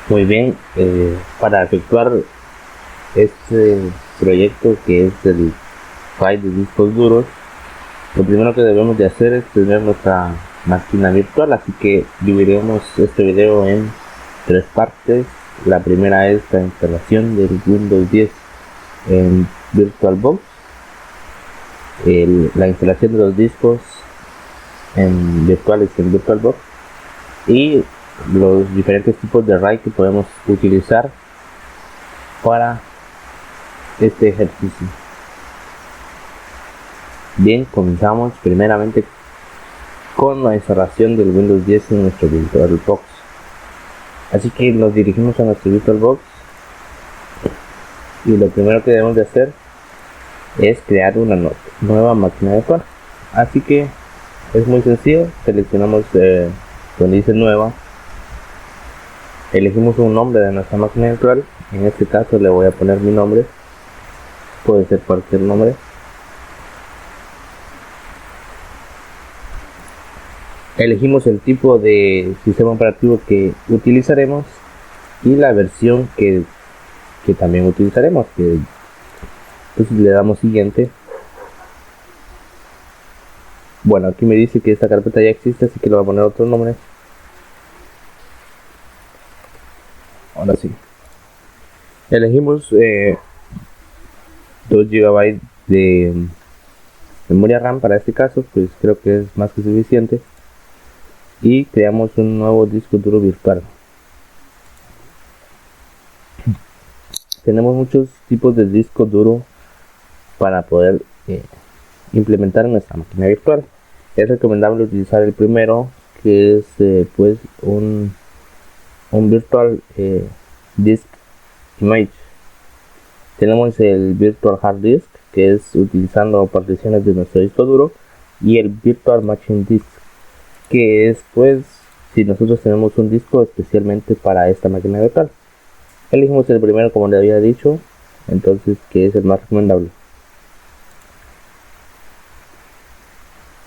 Muy bien, para efectuar este proyecto que es el file de discos duros, lo primero que debemos de hacer es tener nuestra máquina virtual, así que dividiremos este video en tres partes. La primera es la instalación del Windows 10 en VirtualBox, la instalación de los discos virtuales en VirtualBox y los diferentes tipos de RAID que podemos utilizar para este ejercicio. Bien, comenzamos primeramente con la instalación del Windows 10 en nuestro VirtualBox. Así que nos dirigimos a nuestro VirtualBox y lo primero que debemos de hacer es crear una nueva máquina virtual. Así que es muy sencillo, seleccionamos donde dice nueva, elegimos un nombre de nuestra máquina virtual. En este caso le voy a poner mi nombre, puede ser cualquier nombre. Elegimos el tipo de sistema operativo que utilizaremos y la versión que también utilizaremos. Entonces le damos siguiente. Bueno, aquí me dice que esta carpeta ya existe, así que le voy a poner otro nombre. Ahora sí. Elegimos 2 GB de memoria RAM para este caso, pues creo que es más que suficiente. Y creamos un nuevo disco duro virtual. Tenemos muchos tipos de disco duro para poder implementar en nuestra máquina virtual. Es recomendable utilizar el primero, que es pues un virtual disk image. Tenemos el virtual hard disk, que es utilizando particiones de nuestro disco duro, y el virtual machine disk, que es pues si nosotros tenemos un disco especialmente para esta máquina virtual. Elegimos el primero, como le había dicho, entonces, que es el más recomendable.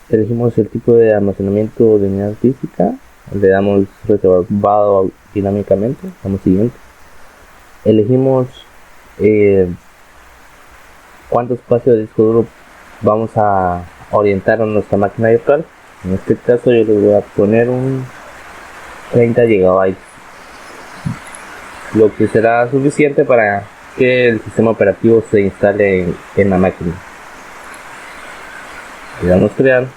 Elegimos el tipo de almacenamiento de unidad física, le damos reservado dinámicamente, damos siguiente. Elegimos cuánto espacio de disco duro vamos a orientar a nuestra máquina virtual. En este caso yo le voy a poner un 30 GB, lo que será suficiente para que el sistema operativo se instale en la máquina. Le damos crear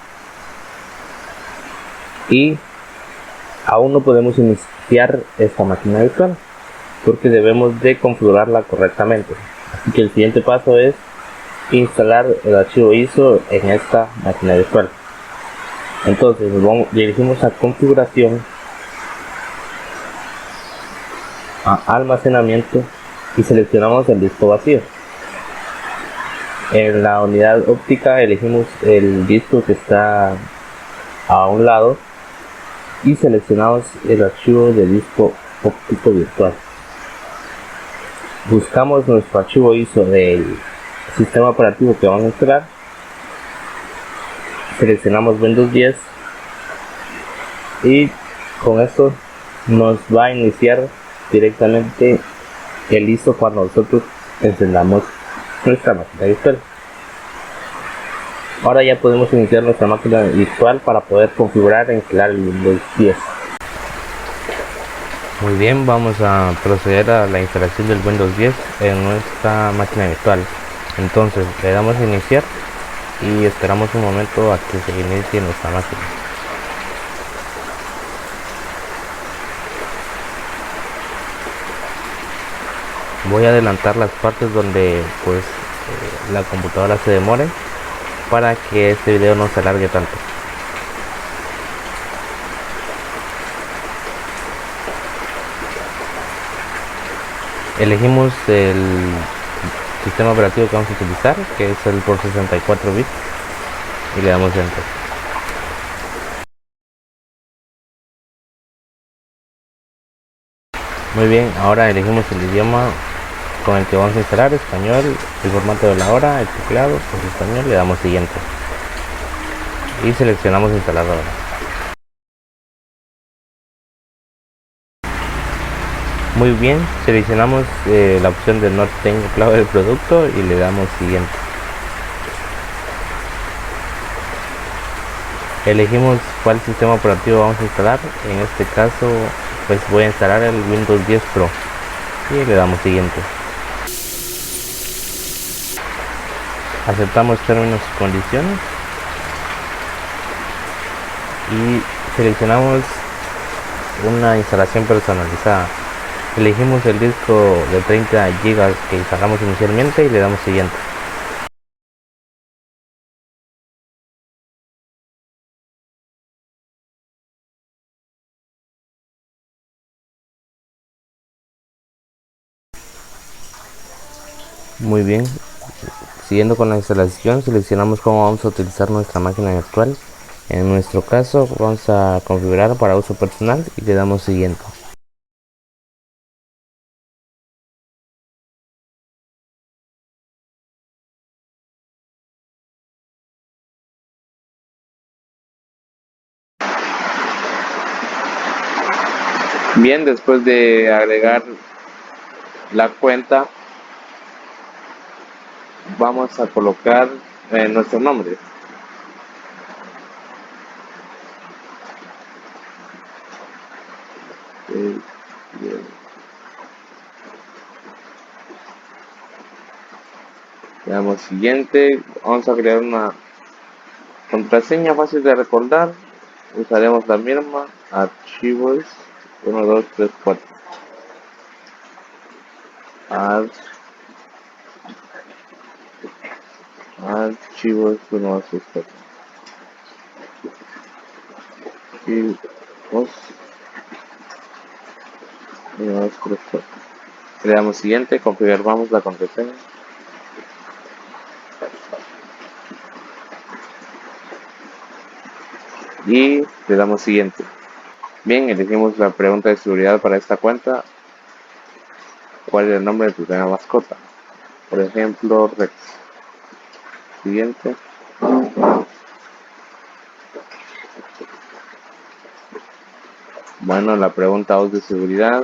y aún no podemos iniciar esta máquina virtual porque debemos de configurarla correctamente. Así que el siguiente paso es instalar el archivo ISO en esta máquina virtual. Entonces nos dirigimos a configuración, a almacenamiento y seleccionamos el disco vacío. En la unidad óptica elegimos el disco que está a un lado y seleccionamos el archivo de disco óptico virtual. Buscamos nuestro archivo ISO del sistema operativo que vamos a instalar, seleccionamos Windows 10 y con esto nos va a iniciar directamente el ISO cuando nosotros encendamos nuestra máquina virtual. Ahora ya podemos iniciar nuestra máquina virtual para poder configurar e instalar el Windows 10. Muy bien, vamos a proceder a la instalación del Windows 10 en nuestra máquina virtual. Entonces le damos a iniciar y esperamos un momento a que se inicie nuestra máquina. Voy a adelantar las partes donde pues la computadora se demore para que este video no se alargue tanto. Elegimos el sistema operativo que vamos a utilizar, que es el por 64 bits, y le damos enter. Muy bien, ahora elegimos el idioma con el que vamos a instalar, español, el formato de la hora, el teclado, pues español, le damos siguiente y seleccionamos instalar ahora. Muy bien, seleccionamos la opción de no tengo clave del producto y le damos siguiente. Elegimos cuál sistema operativo vamos a instalar. En este caso pues voy a instalar el Windows 10 Pro y le damos siguiente. Aceptamos términos y condiciones y seleccionamos una instalación personalizada. Elegimos el disco de 30 GB que instalamos inicialmente y le damos siguiente. Muy bien, siguiendo con la instalación, seleccionamos cómo vamos a utilizar nuestra máquina virtual. En nuestro caso vamos a configurar para uso personal y le damos siguiente. Bien, después de agregar la cuenta, vamos a colocar nuestro nombre. Le damos siguiente. Vamos a crear una contraseña fácil de recordar. Usaremos la misma, archivos 1, 2, 3, 4. Archivos 1, 2, 3, 4. Archivos 1, 2, 3, 4. Le damos siguiente, configuramos la contraseña. Y le damos siguiente. Bien, elegimos la pregunta de seguridad para esta cuenta. ¿Cuál es el nombre de tu primera mascota? Por ejemplo, Rex. Siguiente. Bueno, la pregunta 2 de seguridad.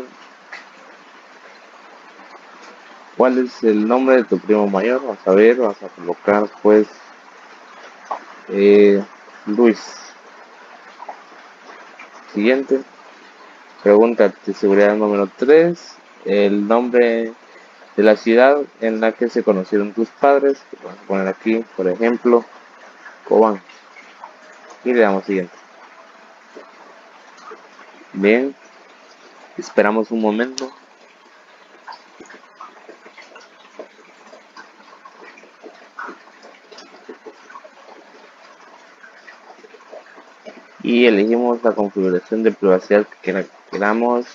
¿Cuál es el nombre de tu primo mayor? Vamos a ver, vamos a colocar pues Luis. Siguiente. Pregunta de seguridad número 3. El nombre de la ciudad en la que se conocieron tus padres. Vamos a poner aquí, por ejemplo, Cobán. Y le damos siguiente. Bien. Esperamos un momento. Y elegimos la configuración de privacidad que queramos.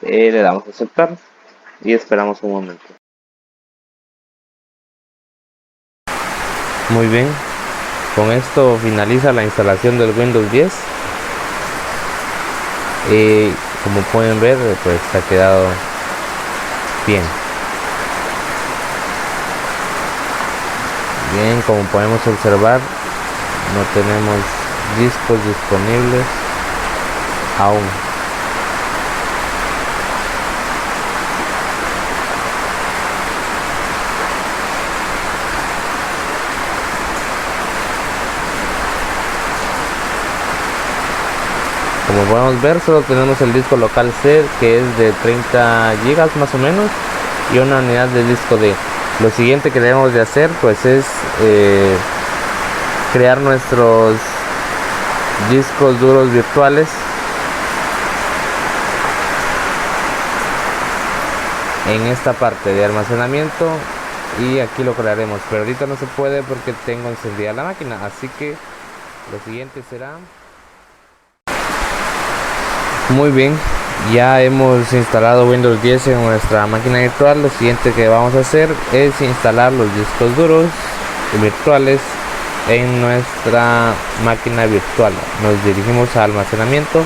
Le damos a aceptar y esperamos un momento. Muy bien, con esto finaliza la instalación del Windows 10. Como pueden ver, pues ha quedado bien. Bien, como podemos observar, no tenemos discos disponibles aún. Como podemos ver, solo tenemos el disco local C, que es de 30 GB más o menos, y una unidad de disco D. Lo siguiente que debemos de hacer pues es crear nuestros discos duros virtuales en esta parte de almacenamiento, y aquí lo crearemos, pero ahorita no se puede porque tengo encendida la máquina, así que lo siguiente será... Muy bien, ya hemos instalado Windows 10 en nuestra máquina virtual. Lo siguiente que vamos a hacer es instalar los discos duros virtuales en nuestra máquina virtual. Nos dirigimos a almacenamiento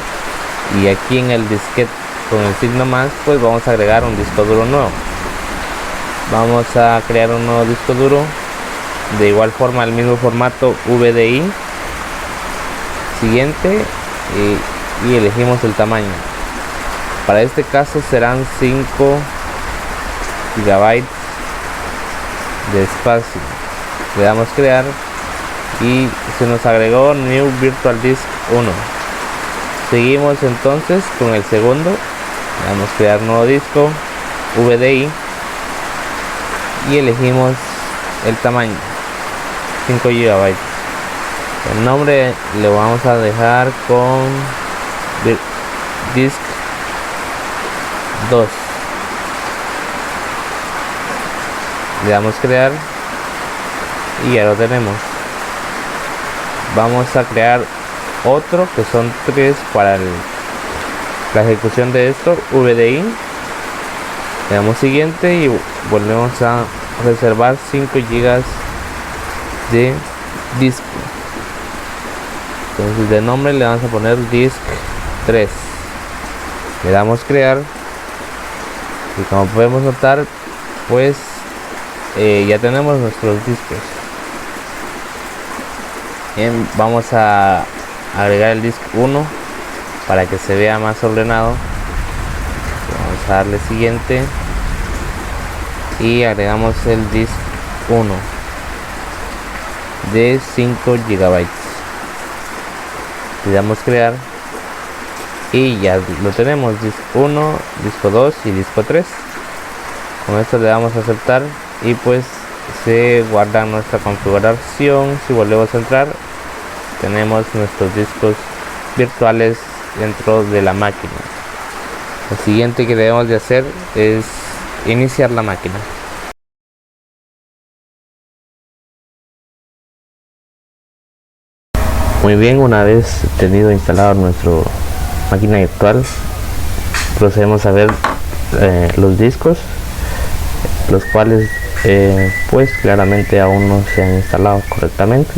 y aquí en el disquete con el signo más, pues vamos a agregar un disco duro nuevo. Vamos a crear un nuevo disco duro, de igual forma el mismo formato VDI. Siguiente, y elegimos el tamaño. Para este caso serán 5 GB de espacio. Le damos crear y se nos agregó New Virtual Disk 1. Seguimos entonces con el segundo. Le damos crear nuevo disco VDI y elegimos el tamaño 5 GB. El nombre le vamos a dejar con Disk 2. Le damos crear y ya lo tenemos. Vamos a crear otro que son 3 para la ejecución de esto, VDI. Le damos siguiente y volvemos a reservar 5 GB de disco. Entonces de nombre le vamos a poner Disk 3. Le damos crear y como podemos notar, pues ya tenemos nuestros discos. Bien, vamos a agregar el disco 1 para que se vea más ordenado. Vamos a darle siguiente y agregamos el disco 1 de 5 GB. Le damos crear y ya lo tenemos, disco 1, disco 2 y disco 3. Con esto le damos a aceptar y pues se guarda nuestra configuración. Si volvemos a entrar, tenemos nuestros discos virtuales dentro de la máquina. Lo siguiente que debemos de hacer es iniciar la máquina. Muy bien, una vez tenido instalado nuestra máquina virtual, procedemos a ver los discos, los cuales pues claramente aún no se han instalado correctamente.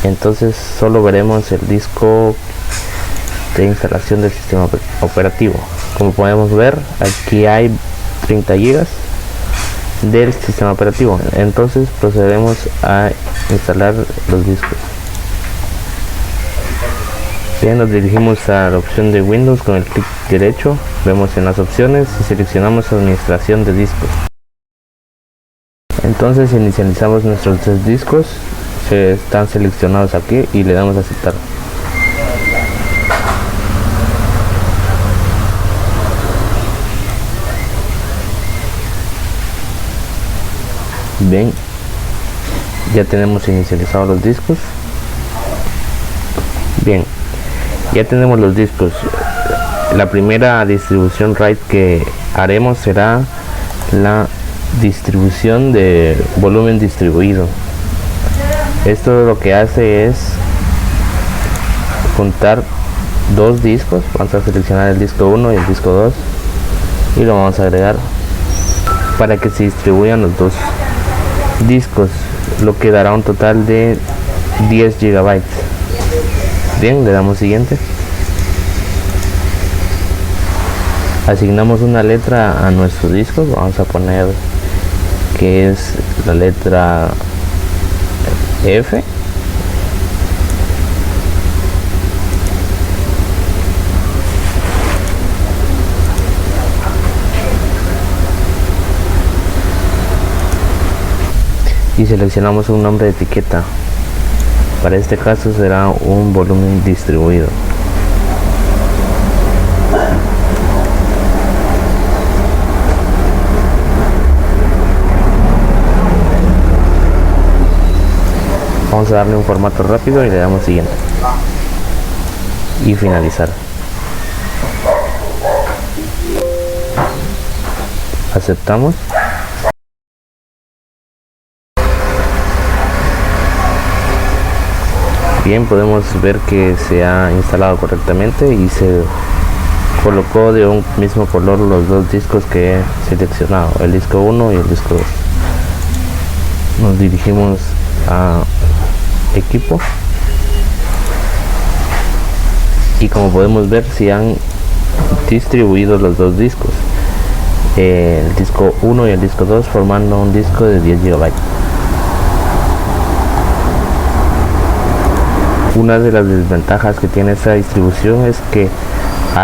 Entonces solo veremos el disco de instalación del sistema operativo. Como podemos ver, aquí hay 30 GB del sistema operativo. Entonces procedemos a instalar los discos. Bien, nos dirigimos a la opción de Windows con el clic derecho, vemos en las opciones y seleccionamos administración de discos. Entonces inicializamos nuestros 3 discos, están seleccionados aquí y le damos a aceptar. Bien, ya tenemos inicializados los discos. Bien, ya tenemos los discos. La primera distribución RAID que haremos será la distribución de volumen distribuido. Esto lo que hace es juntar 2 discos. Vamos a seleccionar el disco 1 y el disco 2 y lo vamos a agregar para que se distribuyan los 2 discos, lo que dará un total de 10 GB. Bien, le damos siguiente. Asignamos una letra a nuestro disco. Vamos a poner que es la letra F. Y seleccionamos un nombre de etiqueta. Para este caso será un volumen distribuido. Vamos a darle un formato rápido y le damos siguiente. Y finalizar. Aceptamos. Bien, podemos ver que se ha instalado correctamente y se colocó de un mismo color los 2 discos que he seleccionado, el disco 1 y el disco 2. Nos dirigimos a equipo y como podemos ver se han distribuido los 2 discos, el disco 1 y el disco 2, formando un disco de 10 GB. Una de las desventajas que tiene esta distribución es que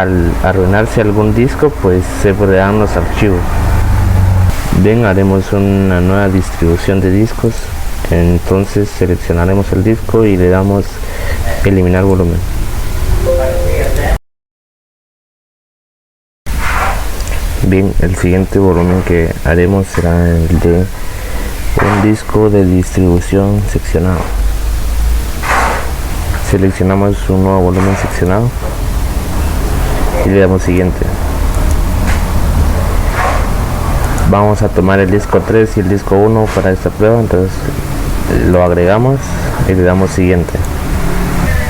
al arruinarse algún disco, pues se borrarán los archivos. Bien, haremos una nueva distribución de discos. Entonces seleccionaremos el disco y le damos eliminar volumen. Bien, el siguiente volumen que haremos será el de un disco de distribución seccionado. Seleccionamos un nuevo volumen seccionado y le damos siguiente. Vamos a tomar el disco 3 y el disco 1 para esta prueba, entonces lo agregamos y le damos siguiente.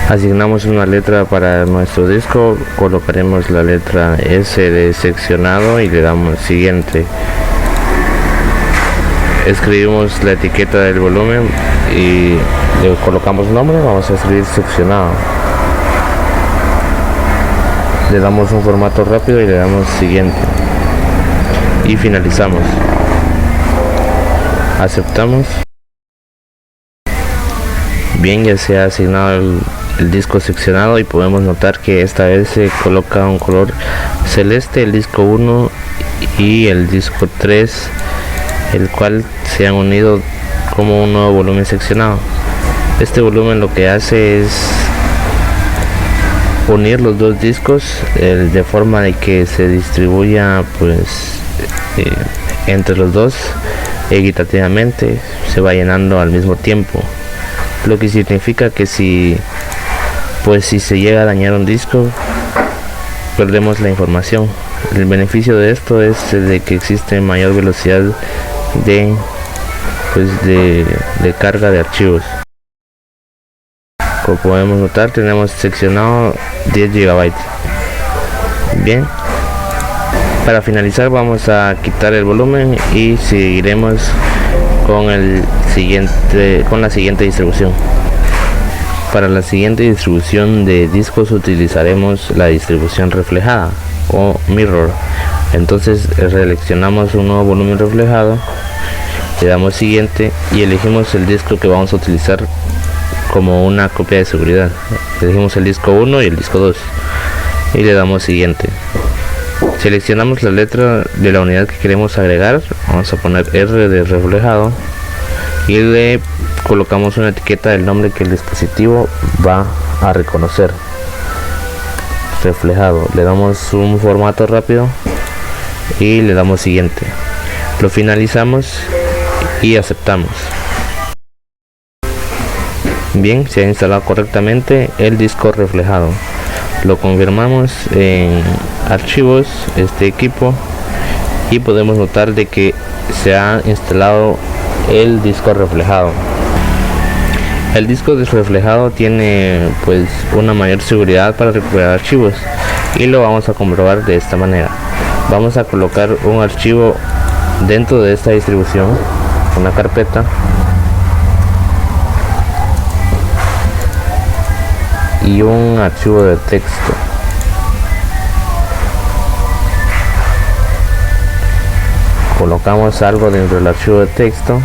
Asignamos una letra para nuestro disco, colocaremos la letra S de seccionado y le damos siguiente. Escribimos la etiqueta del volumen y le colocamos nombre, vamos a escribir seccionado. Le damos un formato rápido y le damos siguiente. Y finalizamos. Aceptamos. Bien, ya se ha asignado el disco seccionado y podemos notar que esta vez se coloca un color celeste el disco 1 y el disco 3, el cual se han unido como un nuevo volumen seccionado. Este volumen lo que hace es unir los dos discos de forma de que se distribuya pues entre los dos equitativamente, se va llenando al mismo tiempo, lo que significa que si se llega a dañar un disco, perdemos la información. El beneficio de esto es de que existe mayor velocidad de carga de archivos. Como podemos notar, tenemos seccionado 10 GB. Bien, para finalizar vamos a quitar el volumen y seguiremos con la siguiente distribución. Para la siguiente distribución de discos utilizaremos la distribución reflejada o mirror. Entonces seleccionamos un nuevo volumen reflejado, le damos siguiente y elegimos el disco que vamos a utilizar como una copia de seguridad. Elegimos el disco 1 y el disco 2 y le damos siguiente. Seleccionamos la letra de la unidad que queremos agregar, vamos a poner R de reflejado y le colocamos una etiqueta del nombre que el dispositivo va a reconocer. Reflejado, le damos un formato rápido y le damos siguiente. Lo finalizamos y aceptamos. Bien, se ha instalado correctamente el disco reflejado. Lo confirmamos en archivos, este equipo, y podemos notar de que se ha instalado el disco reflejado. El disco reflejado tiene pues una mayor seguridad para recuperar archivos y lo vamos a comprobar de esta manera. Vamos a colocar un archivo dentro de esta distribución, una carpeta, y un archivo de texto. Colocamos algo dentro del archivo de texto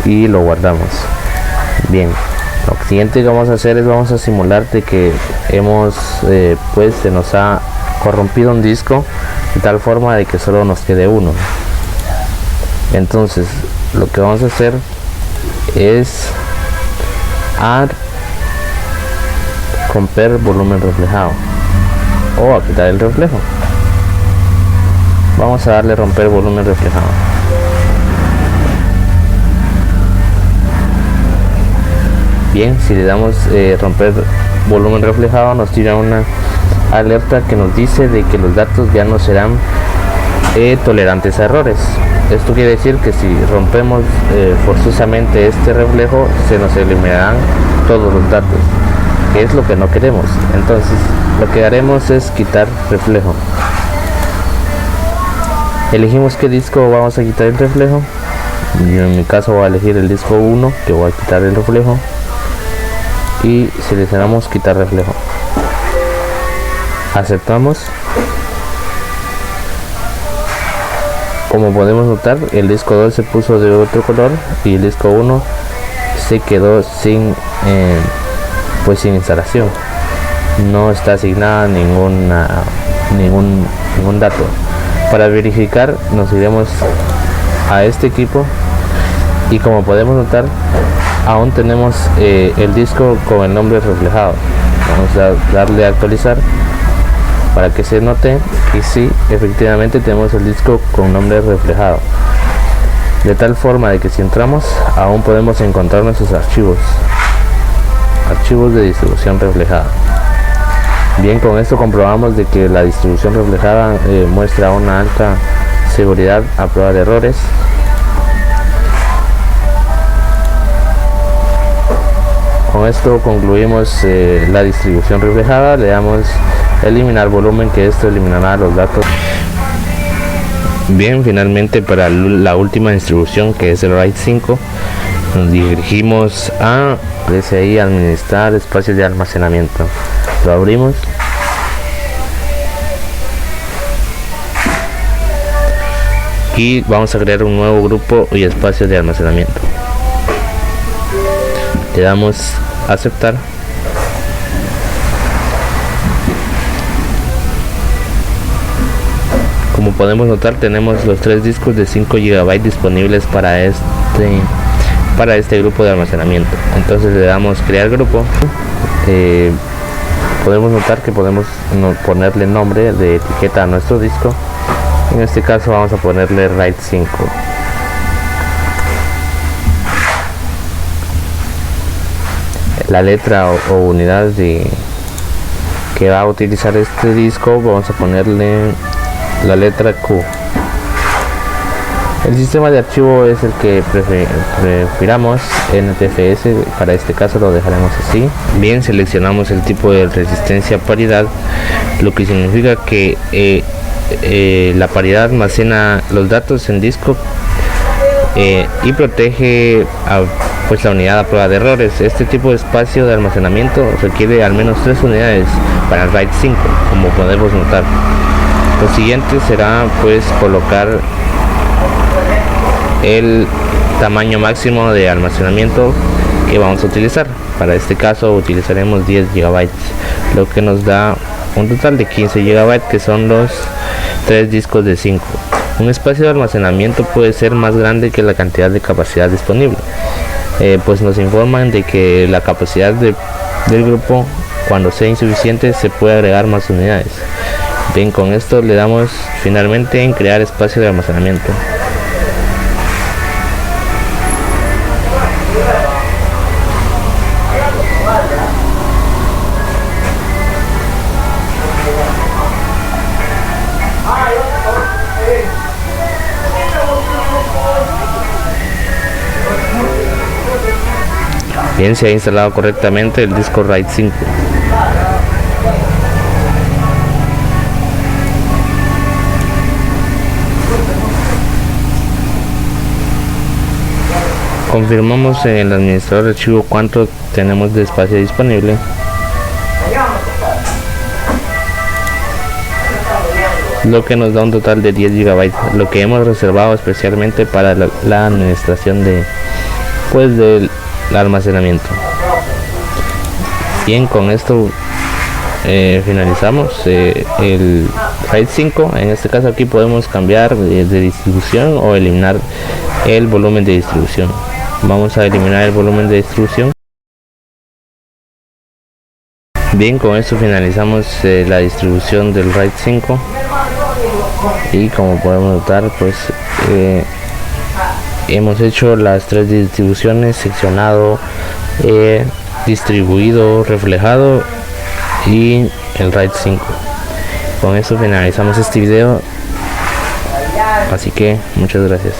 y lo guardamos. Bien, lo siguiente que vamos a hacer es vamos a simular de que se nos ha corrompido un disco de tal forma de que solo nos quede uno. Entonces lo que vamos a hacer es romper volumen reflejado o a quitar el reflejo. Vamos a darle romper volumen reflejado. Bien, si le damos romper volumen reflejado, nos tira una alerta que nos dice de que los datos ya no serán tolerantes a errores. Esto quiere decir que si rompemos forzosamente este reflejo, se nos eliminarán todos los datos, que es lo que no queremos. Entonces lo que haremos es quitar reflejo. Elegimos qué disco vamos a quitar el reflejo. Yo en mi caso voy a elegir el disco 1, que voy a quitar el reflejo, y seleccionamos quitar reflejo. Aceptamos. Como podemos notar, el disco 2 se puso de otro color y el disco 1 se quedó sin instalación. No está asignada ningún dato. Para verificar nos iremos a este equipo y como podemos notar aún tenemos el disco con el nombre reflejado. Vamos a darle a actualizar para que se note y sí, efectivamente tenemos el disco con nombre reflejado, de tal forma de que si entramos aún podemos encontrar nuestros archivos de distribución reflejada. Bien, con esto comprobamos de que la distribución reflejada muestra una alta seguridad a prueba de errores. Con esto concluimos la distribución reflejada. Le damos eliminar volumen, que esto eliminará los datos. Bien, finalmente para la última distribución, que es el RAID 5, nos dirigimos a DCI administrar espacios de almacenamiento. Lo abrimos y vamos a crear un nuevo grupo y espacio de almacenamiento. Le damos a aceptar. Como podemos notar, tenemos los 3 discos de 5 GB disponibles para este grupo de almacenamiento. Entonces le damos crear grupo. Podemos notar que podemos ponerle nombre de etiqueta a nuestro disco. En este caso vamos a ponerle RAID 5. La letra o unidad que va a utilizar este disco, vamos a ponerle la letra Q. El sistema de archivo es el que prefiramos, NTFS, para este caso lo dejaremos así. Bien, seleccionamos el tipo de resistencia paridad, lo que significa que la paridad almacena los datos en disco y protege pues la unidad a prueba de errores. Este tipo de espacio de almacenamiento requiere al menos 3 unidades para el RAID 5, como podemos notar. Lo siguiente será pues colocar el tamaño máximo de almacenamiento que vamos a utilizar. Para este caso utilizaremos 10 GB, lo que nos da un total de 15 GB, que son los 3 discos de 5. Un espacio de almacenamiento puede ser más grande que la cantidad de capacidad disponible, pues nos informan de que la capacidad del grupo, cuando sea insuficiente, se puede agregar más unidades. Bien, con esto le damos finalmente en crear espacio de almacenamiento. Bien, se ha instalado correctamente el disco RAID 5. Confirmamos en el administrador de archivo cuánto tenemos de espacio disponible. Lo que nos da un total de 10 GB, lo que hemos reservado especialmente para la administración del almacenamiento. Bien, con esto finalizamos el RAID 5. En este caso aquí podemos cambiar de distribución o eliminar el volumen de distribución. Vamos a eliminar el volumen de distribución. Bien, con esto finalizamos la distribución del RAID 5 y como podemos notar pues hemos hecho las 3 distribuciones: seccionado, distribuido, reflejado y el RAID 5. Con esto finalizamos este video, así que muchas gracias.